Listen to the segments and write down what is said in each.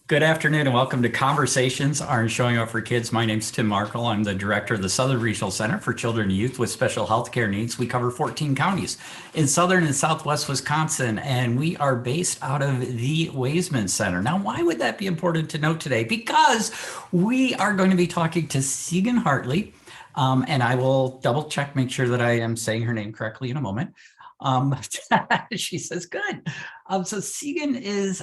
Good afternoon and welcome to Conversations Aren't Showing Up for Kids. My name's Tim Markle. I'm the director of the Southern Regional Center for Children and Youth with Special Healthcare Needs. We cover 14 counties in southern and southwest Wisconsin, and we are based out of the Weisman Center. Now, why would that be important to note today? Because we are going to be talking to Sigan Hartley, and I will double check, make sure that I am saying her name correctly in a moment. Um, she says, good. So Sigan is,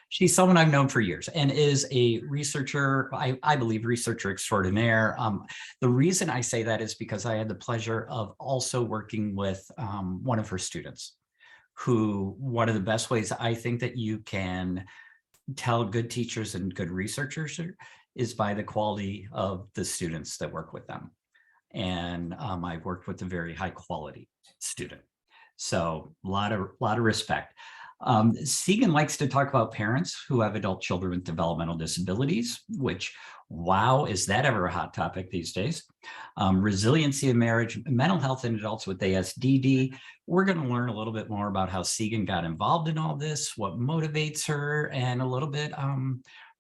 she's someone I've known for years and is a researcher, I believe researcher extraordinaire. The reason I say that is because I had the pleasure of also working with one of her students who, one of the best ways I think that you can tell good teachers and good researchers is by the quality of the students that work with them. And I've worked with a very high quality student. So a lot of respect. Sigan likes to talk about parents who have adult children with developmental disabilities, which, wow, is that ever a hot topic these days? Resiliency in marriage, mental health in adults with ASDD. We're going to learn a little bit more about how Sigan got involved in all this, what motivates her, and a little bit,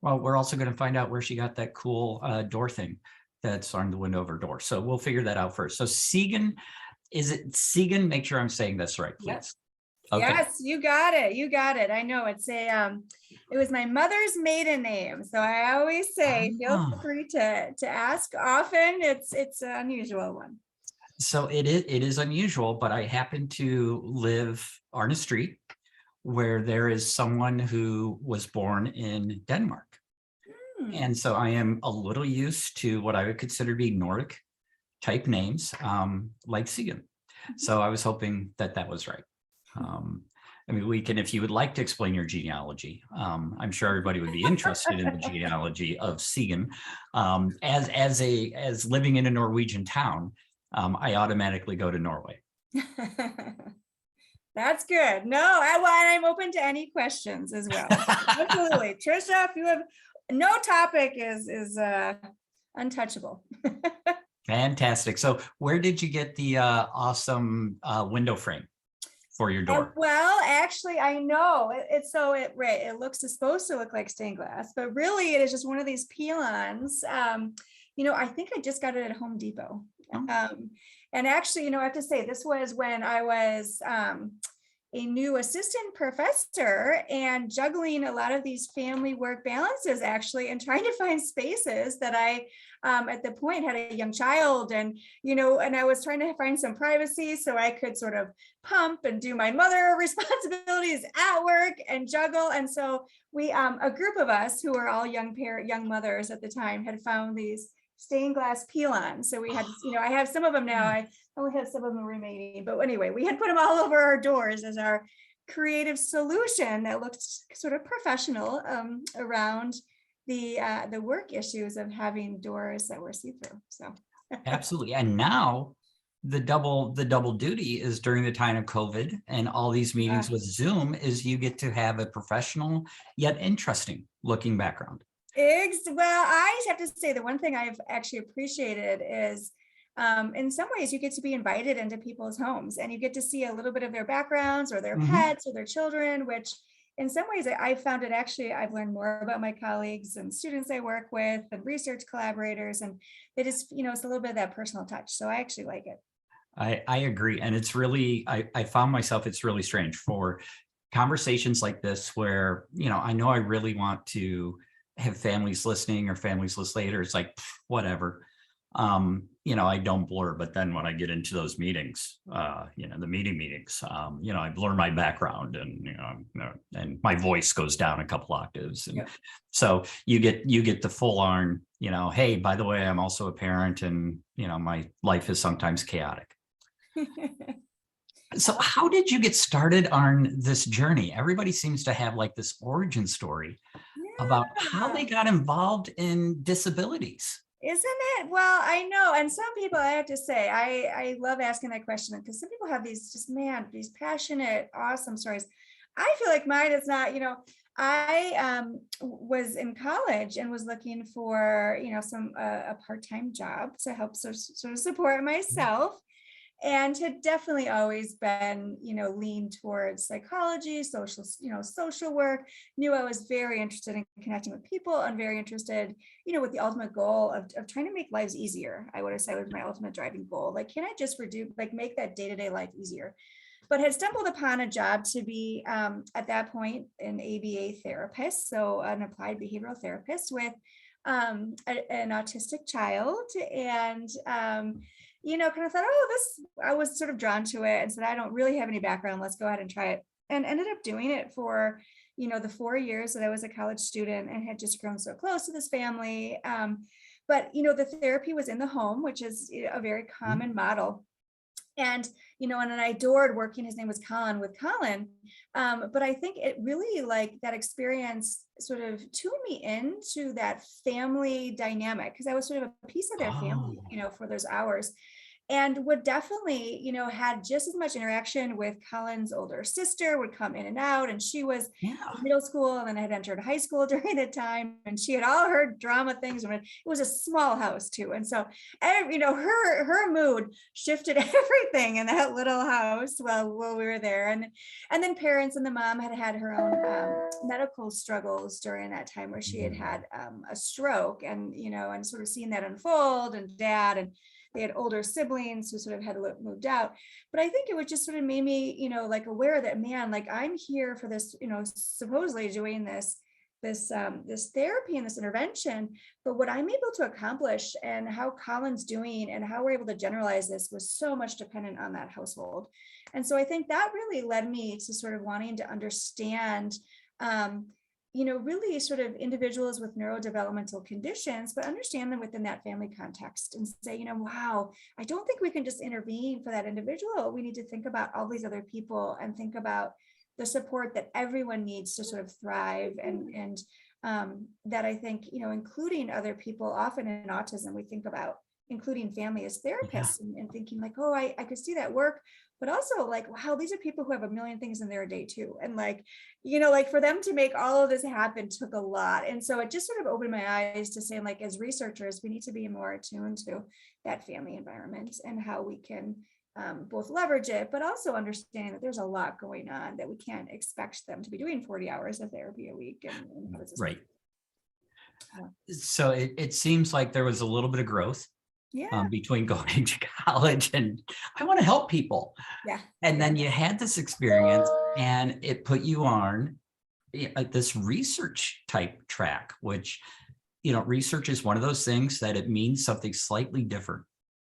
well, we're also going to find out where she got that cool door thing that's on the window of her door. So we'll figure that out first. So Sigan, is it Sigan? Make sure I'm saying this right, please. Yep. Okay. Yes, you got it. You got it. I know it's it was my mother's maiden name. So I always say, feel free to ask often. It's an unusual one. So it is unusual, but I happen to live on a street where there is someone who was born in Denmark. And so I am a little used to what I would consider to be Nordic type names, like Sigan. So I was hoping that that was right. I mean, we can, if you would like to explain your genealogy, I'm sure everybody would be interested in the genealogy of Sigan. As living in a Norwegian town, I automatically go to Norway. That's good. No, I'm open to any questions as well. Absolutely. Trisha, if you have no topic is untouchable. Fantastic. So where did you get the awesome window frame for your door? Well, actually, I know it's supposed to look like stained glass, but really it is just one of these peel-ons. I think I just got it at Home Depot. And actually, I have to say this was when I was a new assistant professor and juggling a lot of these family work balances actually, and trying to find spaces that I at the point had a young child, and and I was trying to find some privacy so I could sort of pump and do my mother responsibilities at work and juggle. And so we a group of us who were all young mothers at the time had found these stained glass peel-ons. So we had, I have some of them now. I only have some of them remaining, but anyway, we had put them all over our doors as our creative solution that looked sort of professional around the work issues of having doors that were see-through. So absolutely. And now the double duty is during the time of COVID and all these meetings with Zoom is you get to have a professional yet interesting looking background. Well, I have to say the one thing I've actually appreciated is in some ways you get to be invited into people's homes and you get to see a little bit of their backgrounds or their pets or their children, which in some ways I found it actually, I've learned more about my colleagues and students I work with and research collaborators, and it is, it's a little bit of that personal touch. So I actually like it. I agree. And it's really, I found myself, it's really strange for conversations like this where, I know I really want to have families listening or families listen later. It's like, whatever. I don't blur, but then when I get into those meetings, the meetings, I blur my background and, and my voice goes down a couple octaves. And so you get the full on, hey, by the way, I'm also a parent and, my life is sometimes chaotic. So how did you get started on this journey? Everybody seems to have like this origin story about how they got involved in disabilities. Isn't it? Well, I know. And some people, I have to say, I love asking that question because some people have these these passionate, awesome stories. I feel like mine is not, I was in college and was looking for, a part-time job to help sort of support myself. and had definitely always been, leaned towards psychology, social work, knew I was very interested in connecting with people and very interested, with the ultimate goal of trying to make lives easier. I would have said was my ultimate driving goal. Like, can I just make that day-to-day life easier? But had stumbled upon a job to be, at that point, an ABA therapist, so an applied behavioral therapist with an autistic child, and kind of thought, oh, I was sort of drawn to it and said, I don't really have any background. Let's go ahead and try it. And ended up doing it for, the 4 years that I was a college student and had just grown so close to this family. But, the therapy was in the home, which is a very common model. And, and I adored working. His name was Colin, with Colin. But I think it really, like, that experience sort of tuned me into that family dynamic, because I was sort of a piece of their family, Oh, for those hours. And would definitely, had just as much interaction with Colin's older sister, would come in and out. And she was yeah. in middle school and then had entered high school during the time. And she had all her drama things. It was a small house too. And so, her mood shifted everything in that little house while we were there. And then parents and the mom had her own medical struggles during that time, where she had a stroke, and sort of seeing that unfold, and dad, and they had older siblings who sort of had moved out. But I think it would just sort of made me, like, aware that, man, like, I'm here for this, supposedly doing this therapy and this intervention, but what I'm able to accomplish and how Colin's doing and how we're able to generalize this was so much dependent on that household. And so I think that really led me to sort of wanting to understand, really sort of individuals with neurodevelopmental conditions, but understand them within that family context and say, wow, I don't think we can just intervene for that individual. We need to think about all these other people and think about the support that everyone needs to sort of thrive. And that I think, including other people. Often in autism, we think about including family as Yeah. therapists, and thinking like, oh, I could see that work, but also like, wow, these are people who have a million things in their day too. And like, like, for them to make all of this happen took a lot. And so it just sort of opened my eyes to saying, like, as researchers, we need to be more attuned to that family environment and how we can both leverage it, but also understanding that there's a lot going on, that we can't expect them to be doing 40 hours of therapy a week. And how does this Right. work? So it seems like there was a little bit of growth Yeah. between going to college and I want to help people. Yeah. And Yeah. then you had this experience and it put you on this research type track, which, research is one of those things that it means something slightly different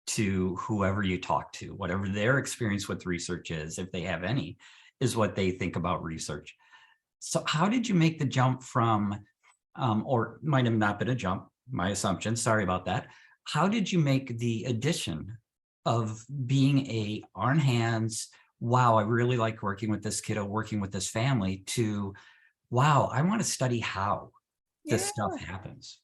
to whoever you talk to, whatever their experience with research is, if they have any, is what they think about research. So how did you make the jump from, or might have not been a jump, my assumption, sorry about that. How did you make the addition of being on hands, wow, I really like working with this kiddo, working with this family, to, wow, I want to study how this Yeah. stuff happens?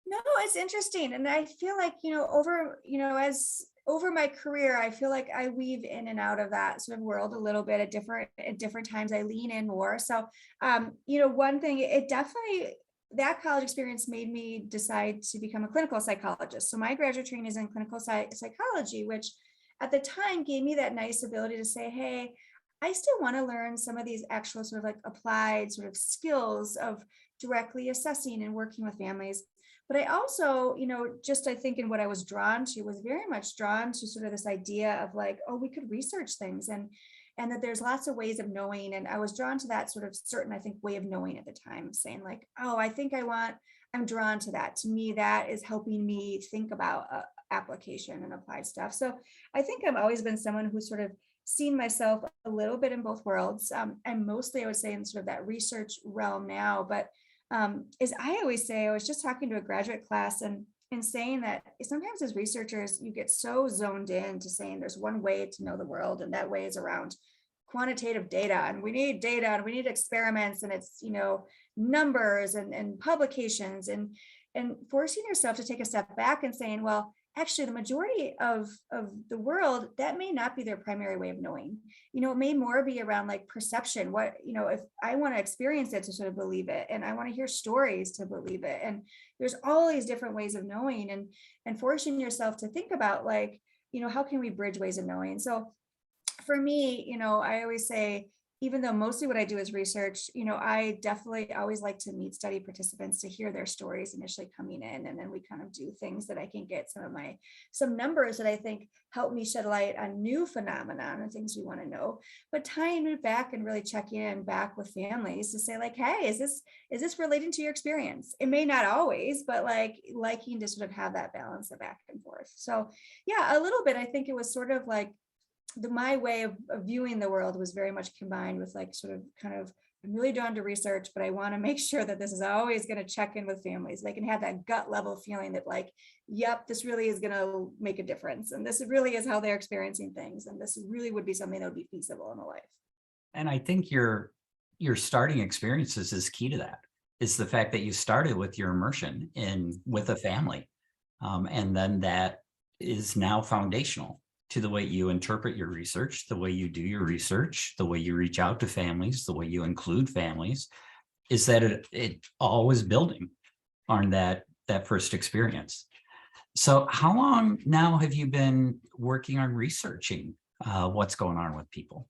No, it's interesting. And I feel like, as over my career, I feel like I weave in and out of that sort of world a little bit at different times. I lean in more. So, one thing, it definitely, that college experience made me decide to become a clinical psychologist. So my graduate training is in clinical psychology, which at the time gave me that nice ability to say, hey, I still want to learn some of these actual sort of like applied sort of skills of directly assessing and working with families. But I also, just I think in what I was drawn to was very much drawn to sort of this idea of like, oh, we could research things, and that there's lots of ways of knowing. And I was drawn to that sort of certain, I think, way of knowing at the time, saying like, oh, I'm drawn to that. To me, that is helping me think about application and applied stuff. So I think I've always been someone who's sort of seen myself a little bit in both worlds. And mostly I would say in sort of that research realm now, but as I always say, I was just talking to a graduate class and saying that sometimes as researchers, you get so zoned in to saying there's one way to know the world, and that way is around quantitative data, and we need data and we need experiments, and it's, numbers and publications, and forcing yourself to take a step back and saying, well, actually the majority of the world, that may not be their primary way of knowing. It may more be around like perception. What, if I want to experience it to sort of believe it, and I want to hear stories to believe it, and there's all these different ways of knowing, and forcing yourself to think about like, how can we bridge ways of knowing? So for me, I always say, even though mostly what I do is research, I definitely always like to meet study participants to hear their stories initially coming in. And then we kind of do things that I can get some numbers that I think help me shed light on new phenomenon and things we want to know, but tying it back and really checking in back with families to say like, hey, is this relating to your experience? It may not always, but liking to sort of have that balance of back and forth. So yeah, a little bit, I think it was sort of like, my way of viewing the world was very much combined with I'm really drawn to research, but I want to make sure that this is always going to check in with families. They can have that gut level feeling that yep, this really is going to make a difference. And this really is how they're experiencing things. And this really would be something that would be feasible in a life. And I think your starting experiences is key to that. It's the fact that you started with your immersion with a family. And then that is now foundational to the way you interpret your research, the way you do your research, the way you reach out to families, the way you include families, is that it all is building on that first experience. So how long now have you been working on researching what's going on with people?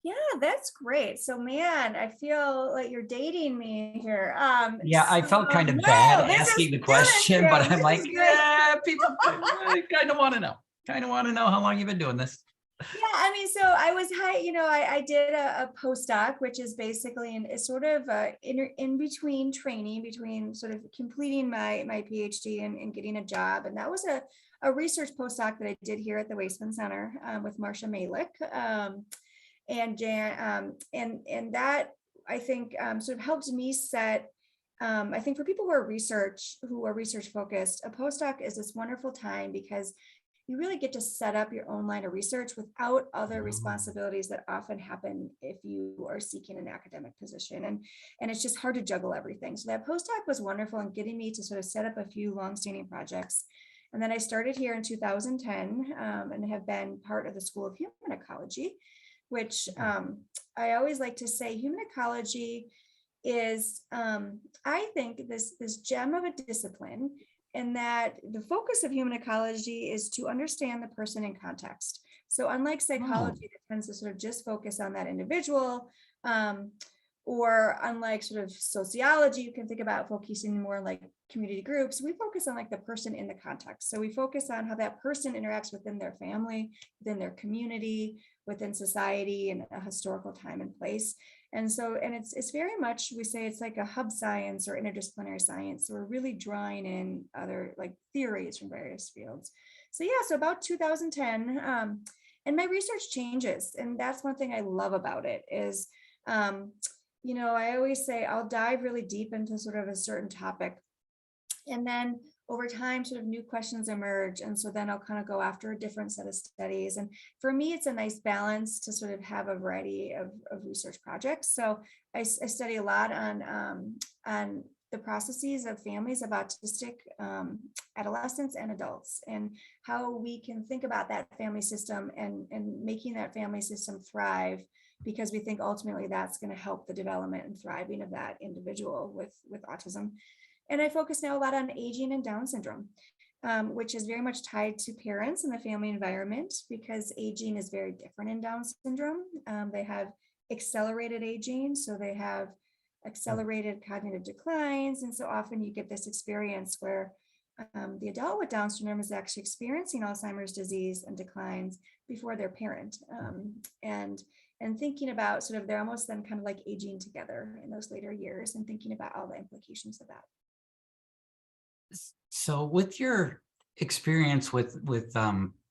Yeah, that's great. So man, I feel like you're dating me here. Yeah, I felt kind of bad asking the question, but I'm like, yeah, people kind of want to know. Kind of want to know how long you've been doing this. Yeah, I mean, so I was I did a postdoc, which is basically sort of in between training, between sort of completing my PhD and getting a job. And that was a research postdoc that I did here at the Wasteman Center with Marcia Malik and Jan. And that, I think, sort of helped me set, I think for people who are research focused, a postdoc is this wonderful time because you really get to set up your own line of research without other responsibilities that often happen if you are seeking an academic position. And it's just hard to juggle everything. So that postdoc was wonderful in getting me to sort of set up a few longstanding projects. And then I started here in 2010 and have been part of the School of Human Ecology, which I always like to say human ecology is, I think, this gem of a discipline, and that the focus of human ecology is to understand the person in context. So unlike psychology that tends to sort of just focus on that individual, or unlike sort of sociology, you can think about focusing more like community groups, we focus on like the person in the context. So we focus on how that person interacts within their family, within their community, within society, and a historical time and place. And so, and it's very much, we say it's like a hub science or interdisciplinary science. So we're really drawing in other like theories from various fields. So yeah, so about 2010, and my research changes. And that's one thing I love about it is, I always say I'll dive really deep into sort of a certain topic. And then over time, sort of new questions emerge. And so then I'll kind of go after a different set of studies. And for me, it's a nice balance to sort of have a variety of research projects. So I study a lot on the processes of families of autistic adolescents and adults, and how we can think about that family system and making that family system thrive, because we think ultimately that's going to help the development and thriving of that individual with autism. And I focus now a lot on aging and Down syndrome, which is very much tied to parents and the family environment, because aging is very different in Down syndrome. They have accelerated aging, so they have accelerated cognitive declines. And so often you get this experience where the adult with Down syndrome is actually experiencing Alzheimer's disease and declines before their parent. And thinking about sort of, they're almost then kind of like aging together in those later years, and thinking about all the implications of that. So with your experience with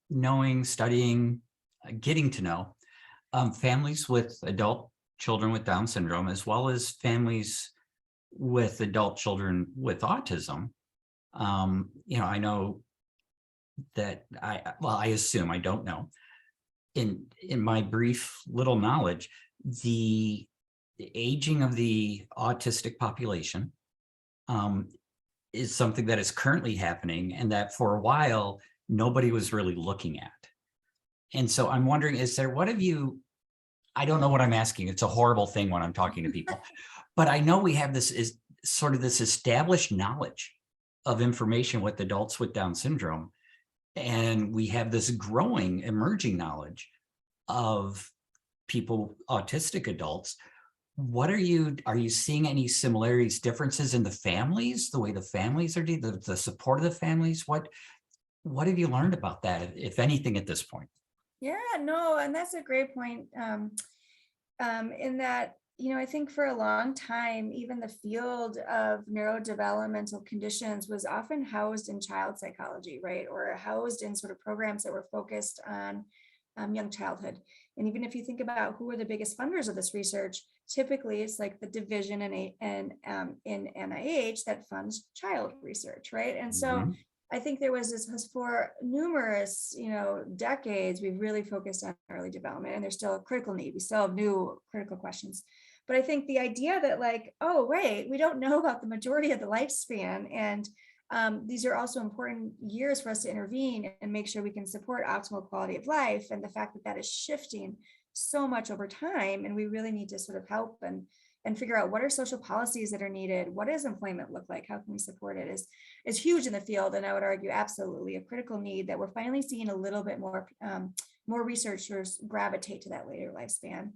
knowing, studying, getting to know families with adult children with Down syndrome, as well as families with adult children with autism, I know that I assume, I don't know, in my brief little knowledge, the aging of the autistic population is something that is currently happening, and that for a while nobody was really looking at. And so I'm wondering, I don't know what I'm asking. It's a horrible thing when I'm talking to people, but I know we have this sort of this established knowledge of information with adults with Down syndrome. And we have this growing, emerging knowledge of people, autistic adults. What are you seeing any similarities, differences in the families, the way the families are doing, the support of the families? What have you learned about that, if anything, at this point? Yeah, no, and that's a great point. In that, I think for a long time, even the field of neurodevelopmental conditions was often housed in child psychology, right? Or housed in sort of programs that were focused on young childhood. And even if you think about who are the biggest funders of this research, typically it's like the division in NIH that funds child research, right? And so Mhm. I think there was this for numerous, decades, we've really focused on early development, and there's still a critical need. We still have new critical questions. But I think the idea that like, oh, wait, we don't know about the majority of the lifespan. And these are also important years for us to intervene and make sure we can support optimal quality of life. And the fact that that is shifting so much over time, and we really need to sort of help and figure out what are social policies that are needed. What does employment look like? How can we support it? Is huge in the field, and I would argue absolutely a critical need that we're finally seeing a little bit more researchers gravitate to that later lifespan.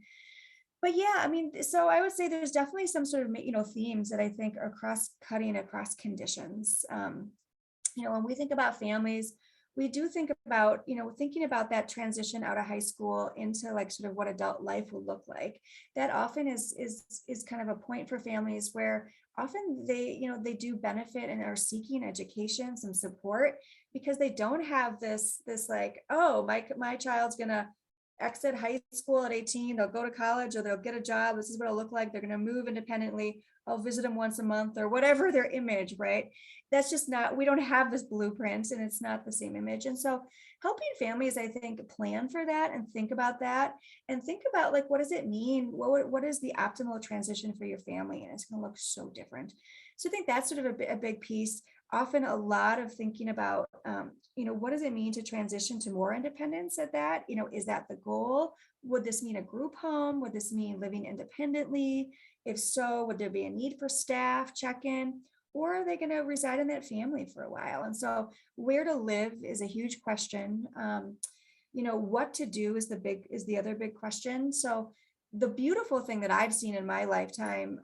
But yeah, I mean, so I would say there's definitely some sort of themes that I think are cross-cutting across conditions. When we think about families, we do think about, thinking about that transition out of high school into like sort of what adult life will look like. That often is kind of a point for families where often they do benefit and are seeking education, some support, because they don't have this like, oh, my child's gonna exit high school at 18, they'll go to college or they'll get a job. This is what it'll look like. They're going to move independently. I'll visit them once a month or whatever their image, right? That's just not, we don't have this blueprint, and it's not the same image. And so helping families, I think, plan for that and think about that and think about like, what does it mean? What is the optimal transition for your family? And it's going to look so different. So I think that's sort of a big piece. Often a lot of thinking about, what does it mean to transition to more independence at that? Is that the goal? Would this mean a group home? Would this mean living independently? If so, would there be a need for staff check-in? Or are they going to reside in that family for a while? And so where to live is a huge question. What to do is the other big question. So the beautiful thing that I've seen in my lifetime,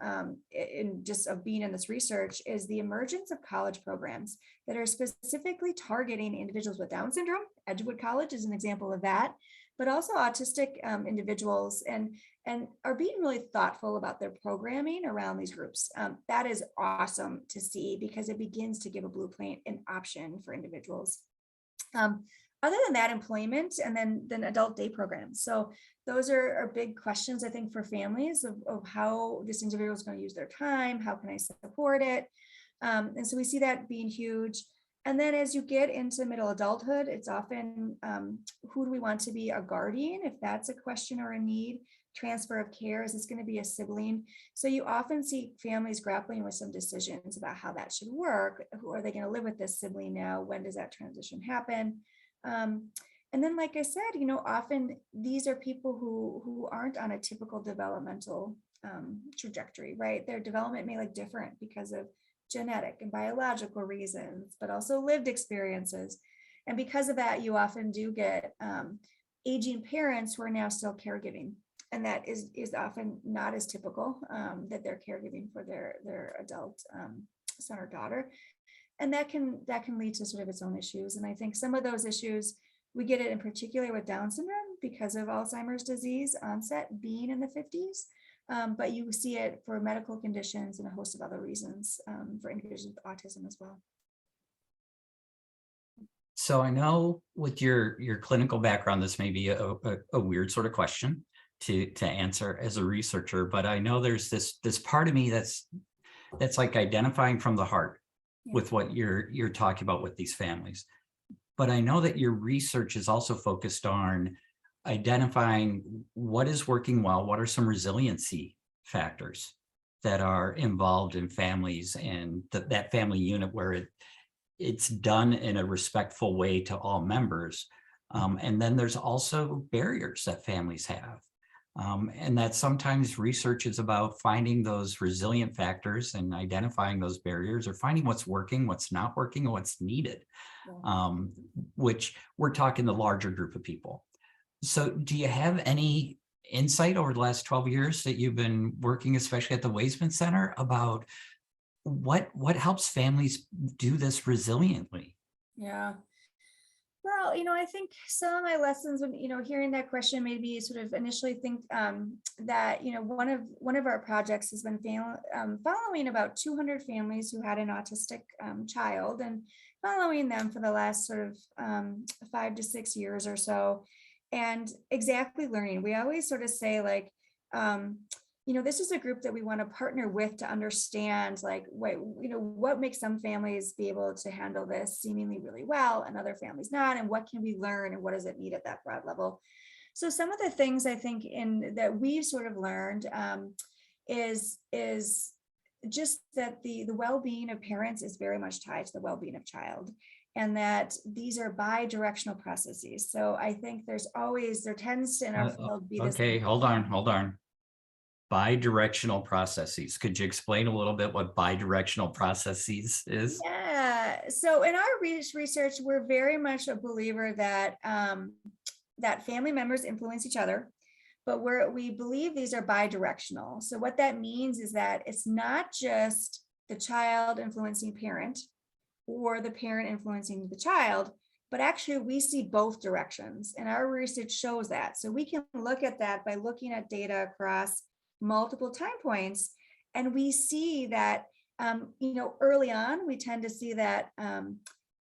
in just of being in this research, is the emergence of college programs that are specifically targeting individuals with Down syndrome. Edgewood College is an example of that, but also autistic individuals, and are being really thoughtful about their programming around these groups. That is awesome to see because it begins to give a blueprint and option for individuals. Other than that, employment, and then adult day programs. So those are big questions, I think, for families of how this individual is going to use their time. How can I support it? And so we see that being huge. And then as you get into middle adulthood, it's often who do we want to be a guardian, if that's a question or a need. Transfer of care, is this going to be a sibling? So you often see families grappling with some decisions about how that should work. Who are they going to live with this sibling now? When does that transition happen? And then, like I said, often these are people who aren't on a typical developmental trajectory, right? Their development may look different because of genetic and biological reasons, but also lived experiences. And because of that, you often do get aging parents who are now still caregiving. And that is often not as typical, that they're caregiving for their adult son or daughter. And that can lead to sort of its own issues. And I think some of those issues, we get it in particular with Down syndrome because of Alzheimer's disease onset being in the 50s. But you see it for medical conditions and a host of other reasons for individuals with autism as well. So I know with your clinical background, this may be a weird sort of question to answer as a researcher, but I know there's this part of me that's like identifying from the heart with what you're talking about with these families. But I know that your research is also focused on identifying what is working well, what are some resiliency factors that are involved in families and that family unit where it's done in a respectful way to all members. And then there's also barriers that families have. And that sometimes research is about finding those resilient factors and identifying those barriers, or finding what's working, what's not working, and what's needed, which we're talking the larger group of people. So do you have any insight over the last 12 years that you've been working, especially at the Weisman Center, about what helps families do this resiliently? Yeah. Well, I think some of my lessons when, hearing that question made me sort of initially think that, one of our projects has been following about 200 families who had an autistic child, and following them for the last sort of 5 to 6 years or so. And exactly learning, we always sort of say like, this is a group that we want to partner with to understand like what makes some families be able to handle this seemingly really well and other families not, and what can we learn and what does it need at that broad level. So some of the things I think in that we've sort of learned is just that the well-being of parents is very much tied to the well-being of child, and that these are bi-directional processes. So I think there tends to in our field be this. Okay, hold on. Bi-directional processes. Could you explain a little bit what bi-directional processes is? Yeah. So in our research, we're very much a believer that that family members influence each other, but we believe these are bi-directional. So what that means is that it's not just the child influencing parent or the parent influencing the child, but actually we see both directions, and our research shows that. So we can look at that by looking at data across multiple time points, and we see that early on we tend to see that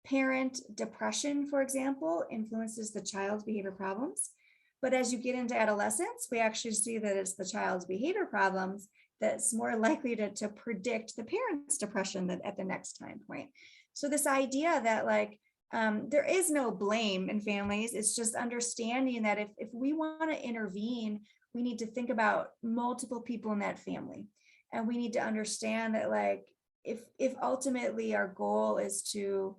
parent depression, for example, influences the child's behavior problems. But as you get into adolescence, we actually see that it's the child's behavior problems that's more likely to predict the parent's depression at the next time point. So this idea that like there is no blame in families, it's just understanding that if we want to intervene, we need to think about multiple people in that family. And we need to understand that like, if ultimately our goal is to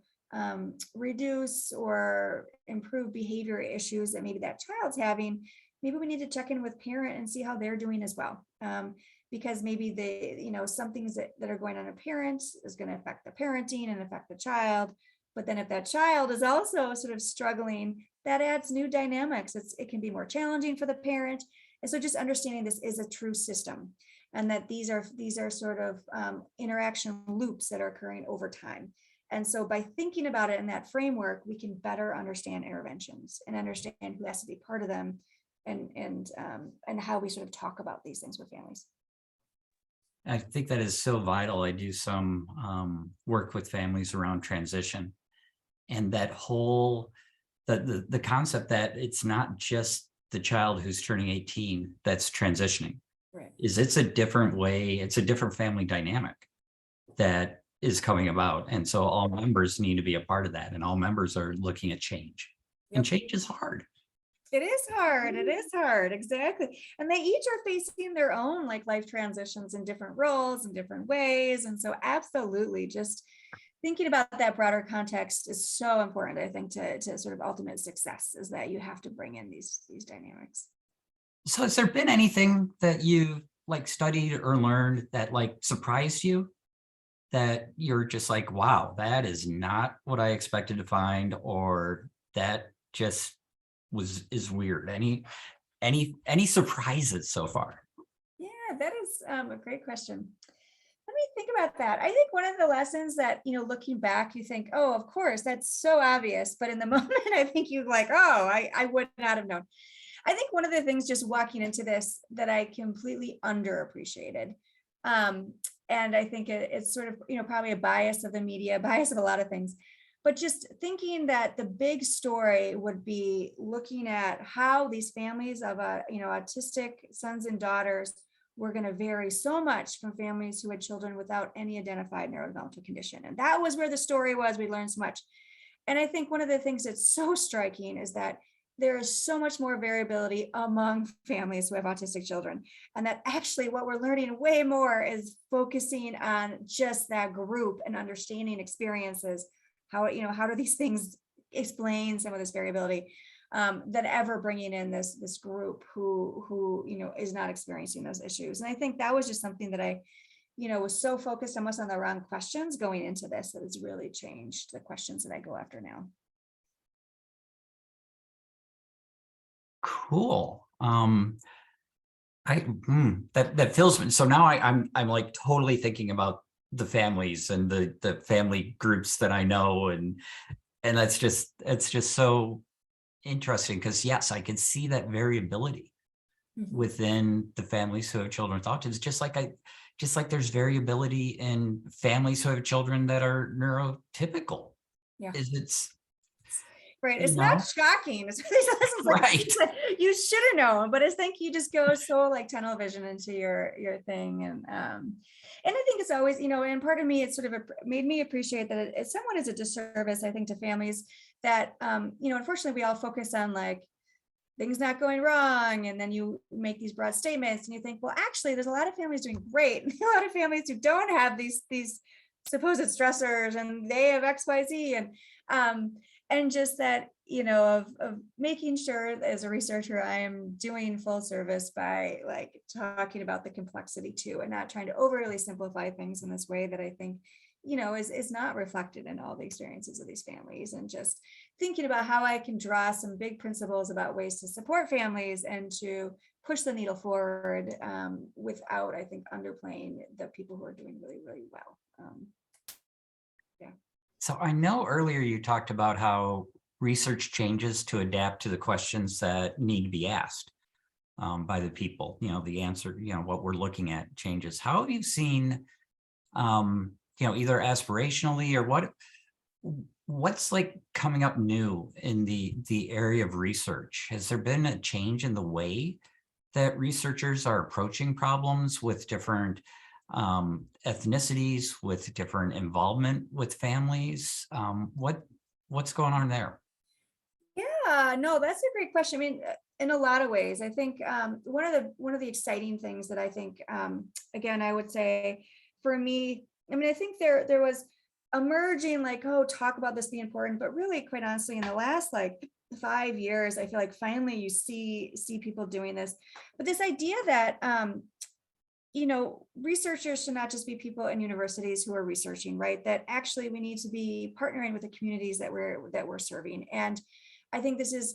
reduce or improve behavior issues that maybe that child's having, maybe we need to check in with parent and see how they're doing as well. Because maybe some things that are going on a parent is going to affect the parenting and affect the child. But then if that child is also sort of struggling, that adds new dynamics. It can be more challenging for the parent. And so just understanding this is a true system, and that these are sort of interaction loops that are occurring over time. And so by thinking about it in that framework, we can better understand interventions and understand who has to be part of them, and how we sort of talk about these things with families. I think that is so vital. I do some work with families around transition, and that whole the concept that it's not just the child who's turning 18 that's transitioning. Right. It's a different way, it's a different family dynamic that is coming about. And so all members need to be a part of that, and all members are looking at change. Yep. And change is hard. It is hard. It is hard. Exactly. And they each are facing their own like life transitions in different roles and different ways. And so absolutely just thinking about that broader context is so important, I think, to sort of ultimate success, is that you have to bring in these dynamics. So has there been anything that you like studied or learned that like surprised you, that you're just like, wow, that is not what I expected to find, or that just is weird? Any surprises so far? Yeah, that is a great question. Let me think about that. I think one of the lessons that, looking back, you think, oh, of course, that's so obvious. But in the moment, I think you're like, oh, I would not have known. I think one of the things just walking into this that I completely underappreciated. And I think it's sort of, probably a bias of the media, bias of a lot of things. But just thinking that the big story would be looking at how these families of autistic sons and daughters were going to vary so much from families who had children without any identified neurodevelopmental condition. And that was where the story was. We learned so much. And I think one of the things that's so striking is that there is so much more variability among families who have autistic children. And that actually what we're learning way more is focusing on just that group and understanding experiences. How do these things explain some of this variability? than ever bringing in this group who is not experiencing those issues. And I think that was just something that I was so focused almost on the wrong questions going into this that it's really changed the questions that I go after now. Cool. That fills. So now I'm like totally thinking about the families and the family groups that I know, and it's just so interesting, because yes, I can see that variability within the families who have children with autism, just like there's variability in families who have children that are neurotypical. Yeah. It's Right. It's not shocking. It's like right. you should have known, but I think you just go so like tunnel vision into your thing. And I think it's always, and part of me, it sort of made me appreciate that it somewhat is a disservice, I think, to families that, unfortunately we all focus on like things not going wrong. And then you make these broad statements and you think, well, actually there's a lot of families doing great. And a lot of families who don't have these supposed stressors and they have XYZ. And just that, of making sure as a researcher, I am doing full service by like talking about the complexity too, and not trying to overly simplify things in this way that I think, is not reflected in all the experiences of these families, and just thinking about how I can draw some big principles about ways to support families and to push the needle forward without, I think, underplaying the people who are doing really, really well. Yeah. So I know earlier you talked about how research changes to adapt to the questions that need to be asked by the people. The answer, what we're looking at changes. How have you seen, either aspirationally or what's like coming up new in the area of research? Has there been a change in the way that researchers are approaching problems with different ethnicities, with different involvement with families? What's going on there? Yeah, no, that's a great question. I mean, in a lot of ways, I think one of the exciting things that I think, again, I would say for me, I mean, I think there was emerging like, oh, talk about this being important, but really, quite honestly, in the last like 5 years, I feel like finally you see people doing this. But this idea that researchers should not just be people in universities who are researching, right? That actually we need to be partnering with the communities that we're serving. And I think this is,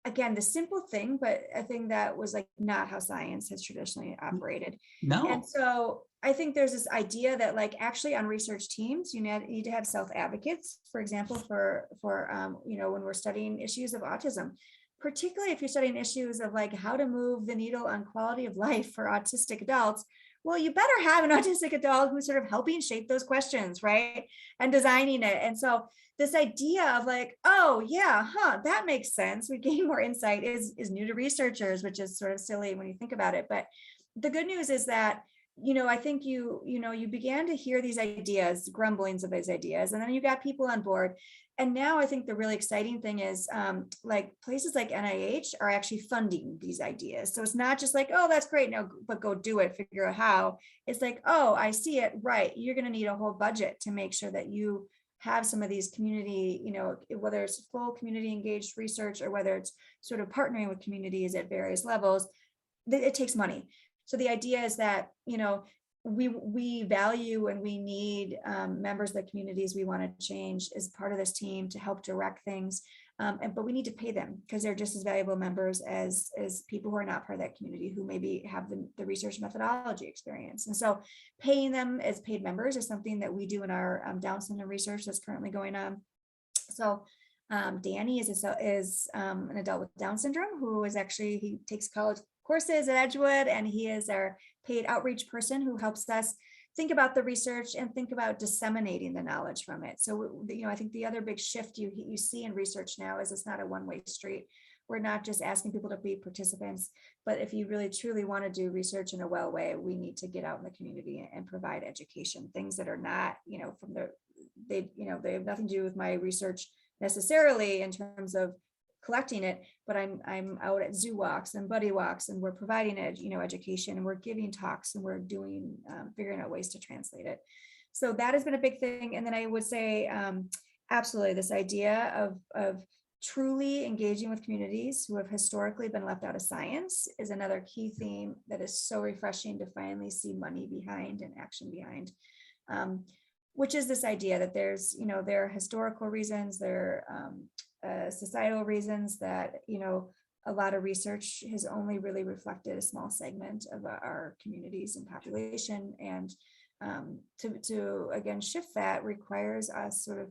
again, the simple thing, but a thing that was like not how science has traditionally operated. No. And so I think there's this idea that like actually on research teams, you need to have self-advocates, for example, for when we're studying issues of autism, particularly if you're studying issues of like how to move the needle on quality of life for autistic adults. Well, you better have an autistic adult who's sort of helping shape those questions, right? And designing it. And so this idea of like, oh yeah, that makes sense. We gain more insight is new to researchers, which is sort of silly when you think about it. But the good news is that, I think you began to hear these ideas, grumblings of these ideas, and then you got people on board. And now I think the really exciting thing is like places like NIH are actually funding these ideas. So it's not just like, oh, that's great, now, but go do it, figure out how. It's like, oh, I see it, right. You're going to need a whole budget to make sure that you have some of these community, whether it's full community engaged research or whether it's sort of partnering with communities at various levels, it takes money. So the idea is that, we value and we need members of the communities we want to change as part of this team to help direct things. But we need to pay them because they're just as valuable members as people who are not part of that community who maybe have the research methodology experience. And so paying them as paid members is something that we do in our Down syndrome research that's currently going on. So Danny is an adult with Down syndrome who is actually, he takes college courses at Edgewood, and he is our paid outreach person who helps us think about the research and think about disseminating the knowledge from it. So, I think the other big shift you see in research now is it's not a one-way street. We're not just asking people to be participants, but if you really truly want to do research in a well way, we need to get out in the community and provide education, things that are not, they have nothing to do with my research necessarily in terms of collecting it, but I'm out at zoo walks and buddy walks, and we're providing education, and we're giving talks, and we're doing figuring out ways to translate it. So that has been a big thing. And then I would say absolutely this idea of truly engaging with communities who have historically been left out of science is another key theme that is so refreshing to finally see money behind and action behind. Which is this idea that there's, there are historical reasons, there are societal reasons that, a lot of research has only really reflected a small segment of our communities and population. And to again, shift that requires us sort of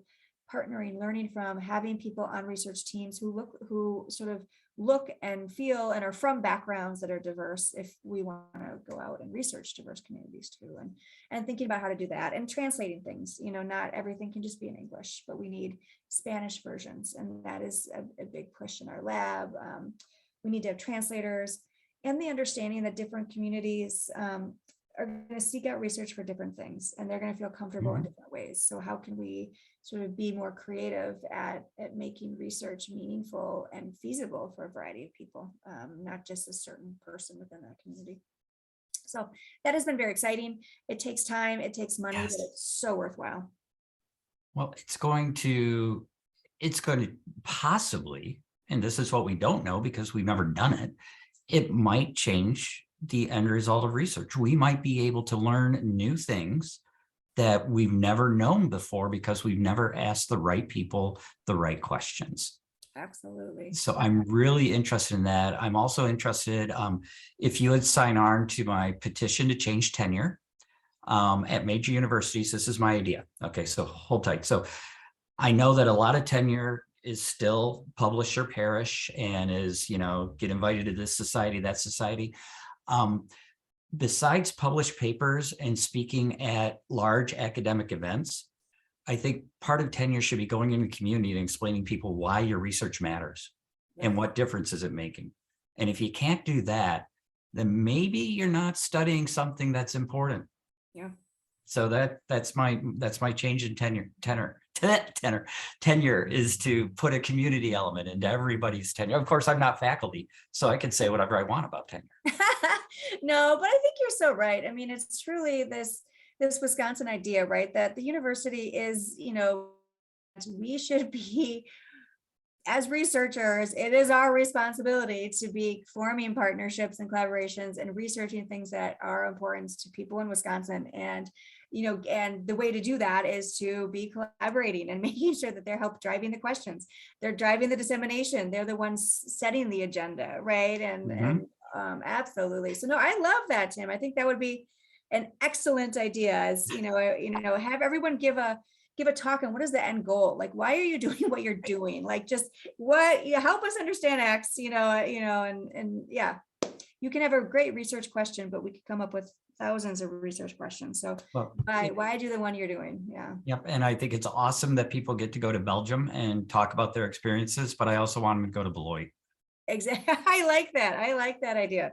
partnering, learning from, having people on research teams who sort of look and feel and are from backgrounds that are diverse, if we want to go out and research diverse communities too, and thinking about how to do that and translating things. Not everything can just be in English, but we need Spanish versions, and that is a big push in our lab. We need to have translators, and the understanding that different communities are going to seek out research for different things, and they're going to feel comfortable in different ways. So how can we sort of be more creative at making research meaningful and feasible for a variety of people, not just a certain person within that community? So that has been very exciting. It takes time, it takes money, Yes. but it's so worthwhile. Well, it's going to possibly, and this is what we don't know because we've never done it, it might change the end result of research. We might be able to learn new things that we've never known before because we've never asked the right people the right questions. Absolutely. So I'm really interested in that. I'm also interested, if you would sign on to my petition to change tenure at major universities. This is my idea. Okay, so hold tight. So I know that a lot of tenure is still publish or perish and is, get invited to this society, that society. Besides published papers and speaking at large academic events, I think part of tenure should be going into the community and explaining people why your research matters and what difference is it making. And if you can't do that, then maybe you're not studying something that's important. Yeah. So that's my change in tenure is to put a community element into everybody's tenure. Of course, I'm not faculty, so I can say whatever I want about tenure. No, but I think you're so right. I mean, it's truly this Wisconsin idea, right? That the university is, we should be, as researchers, it is our responsibility to be forming partnerships and collaborations and researching things that are important to people in Wisconsin. And, and the way to do that is to be collaborating and making sure that they're help driving the questions. They're driving the dissemination. They're the ones setting the agenda, right? And absolutely. So no, I love that, Tim. I think that would be an excellent idea. As have everyone give a talk on what is the end goal, like why are you doing what you're doing, like just what, help us understand X, and yeah, you can have a great research question, but we could come up with thousands of research questions. So why do the one you're doing? Yeah. Yep. And I think it's awesome that people get to go to Belgium and talk about their experiences, but I also want them to go to Beloit. Exactly. I like that idea.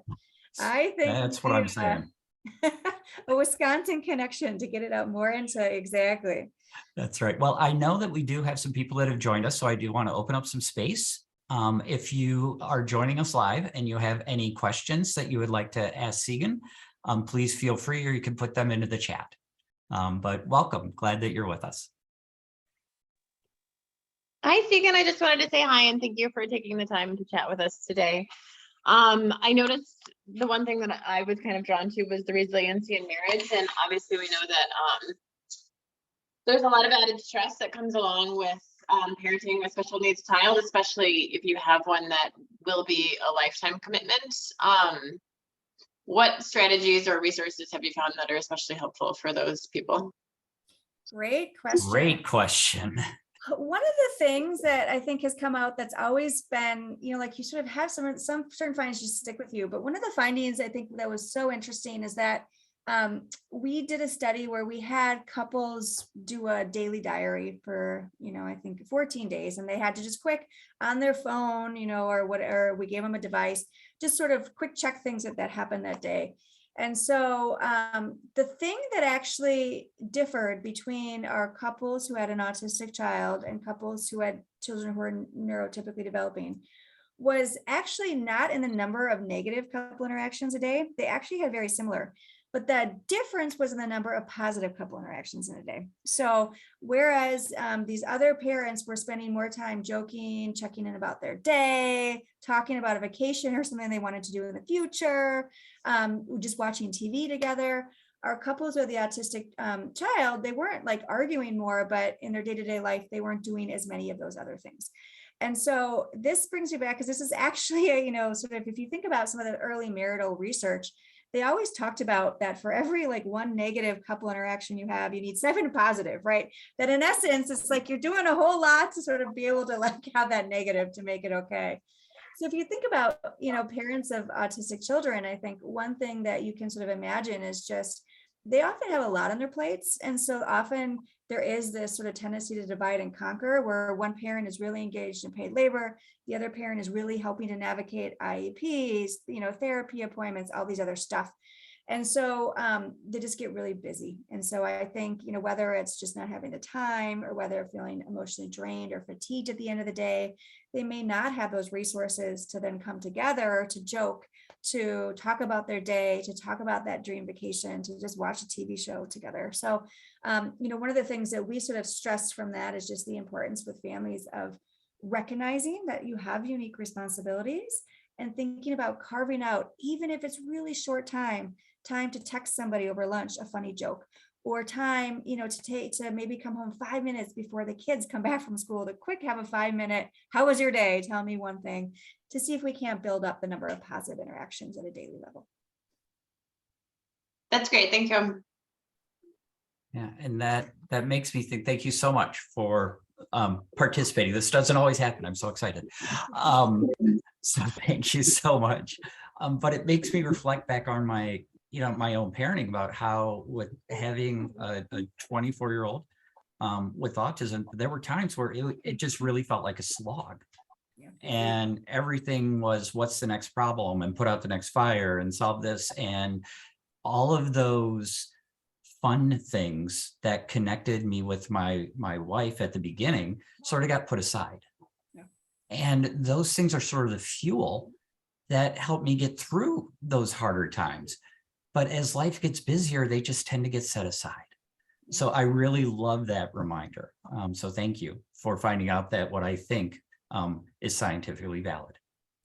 I think that's what I'm saying. A Wisconsin connection to get it out more into. Exactly. That's right. Well, I know that we do have some people that have joined us, so I do want to open up some space. If you are joining us live and you have any questions that you would like to ask Sigan, please feel free, or you can put them into the chat. But welcome. Glad that you're with us. Hi, Sigan. I just wanted to say hi and thank you for taking the time to chat with us today. I noticed the one thing that I was kind of drawn to was the resiliency in marriage. And obviously we know that there's a lot of added stress that comes along with parenting a special needs child, especially if you have one that will be a lifetime commitment. What strategies or resources have you found that are especially helpful for those people? Great question. Great question. One of the things that I think has come out that's always been, like you sort of have some certain findings just stick with you. But one of the findings I think that was so interesting is that we did a study where we had couples do a daily diary for, I think 14 days, and they had to just quick on their phone, or whatever, we gave them a device, just sort of quick check things that happened that day. And so the thing that actually differed between our couples who had an autistic child and couples who had children who were neurotypically developing was actually not in the number of negative couple interactions a day. They actually had very similar, but the difference was in the number of positive couple interactions in a day. So whereas these other parents were spending more time joking, checking in about their day, talking about a vacation or something they wanted to do in the future, just watching TV together, our couples with the autistic child, they weren't like arguing more, but in their day-to-day life, they weren't doing as many of those other things. And so this brings me back, because this is actually a, sort of, if you think about some of the early marital research, they always talked about that for every like one negative couple interaction you have, you need 7 positive, right? That in essence, it's like you're doing a whole lot to sort of be able to like have that negative to make it okay. So if you think about, parents of autistic children, I think one thing that you can sort of imagine is just, they often have a lot on their plates. And so often there is this sort of tendency to divide and conquer, where one parent is really engaged in paid labor, the other parent is really helping to navigate IEPs, therapy appointments, all these other stuff. And so they just get really busy. And so I think, whether it's just not having the time, or whether feeling emotionally drained or fatigued at the end of the day, they may not have those resources to then come together, to joke, to talk about their day, to talk about that dream vacation, to just watch a TV show together. So, one of the things that we sort of stressed from that is just the importance with families of recognizing that you have unique responsibilities and thinking about carving out, even if it's really short time to text somebody over lunch a funny joke, or time, to maybe come home 5 minutes before the kids come back from school to quick have a 5-minute, how was your day? Tell me one thing, to see if we can't build up the number of positive interactions at a daily level. That's great. Thank you. Yeah, and that makes me think, thank you so much for participating. This doesn't always happen. I'm so excited. So thank you so much. But it makes me reflect back on my own parenting, about how with having a 24-year-old with autism, there were times where it just really felt like a slog. Yeah. And everything was, what's the next problem, and put out the next fire and solve this. And all of those fun things that connected me with my wife at the beginning sort of got put aside. Yeah. And those things are sort of the fuel that helped me get through those harder times. But as life gets busier, they just tend to get set aside. So I really love that reminder. So thank you for finding out that what I think is scientifically valid.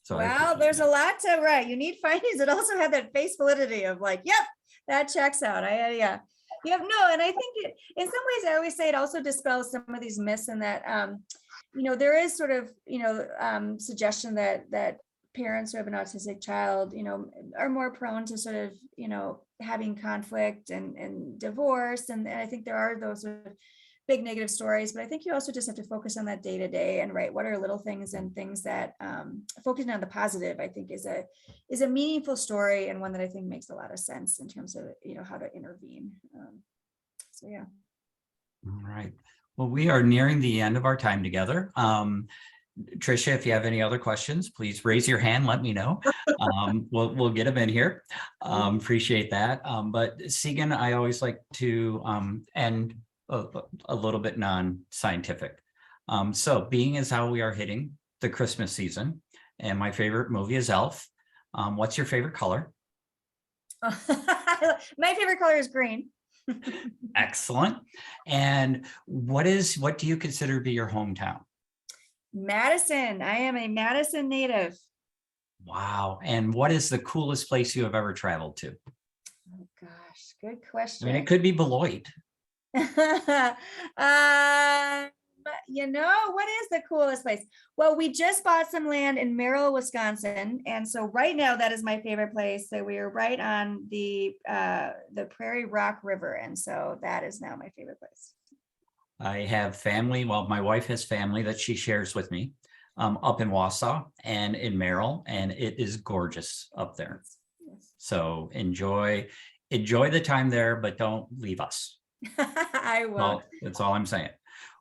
So well, there's a lot to write. You need findings that also have that face validity of like, yep, that checks out. Yeah. No, and I think in some ways, I always say it also dispels some of these myths, and that there is sort of suggestion that parents who have an autistic child are more prone to sort of having conflict and divorce, and I think there are those sort of big negative stories, but I think you also just have to focus on that day to day, and right, what are little things and things that focusing on the positive, I think is a meaningful story, and one that I think makes a lot of sense in terms of how to intervene. So yeah. All right. Well, we are nearing the end of our time together. Tricia, if you have any other questions, please raise your hand. Let me know. We'll get them in here. Appreciate that. But Sigan, I always like to end a little bit non-scientific. So being as how we are hitting the Christmas season, and my favorite movie is Elf. What's your favorite color? My favorite color is green. Excellent. And what do you consider to be your hometown? Madison. I am a Madison native. Wow. And what is the coolest place you have ever traveled to? Oh gosh, good question. I mean, it could be Beloit. What is the coolest place? Well, we just bought some land in Merrill, Wisconsin, and so right now that is my favorite place. So we are right on the Prairie Rock River, and so that is now my favorite place. I have family. Well, my wife has family that she shares with me up in Wausau and in Merrill, and it is gorgeous up there. Yes. So enjoy the time there, but don't leave us. I will. Well, that's all I'm saying.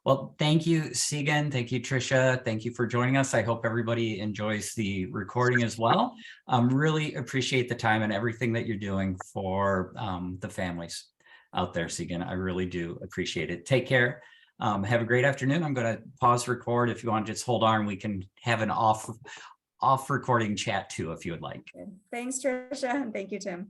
Well, thank you, Sigan. Thank you, Tricia. Thank you for joining us. I hope everybody enjoys the recording as well. Really appreciate the time and everything that you're doing for the families out there, Sigan. I really do appreciate it. Take care. Have a great afternoon. I'm going to pause record. If you want to just hold on, we can have an off recording chat too, if you would like. Thanks, Tricia. And thank you, Tim.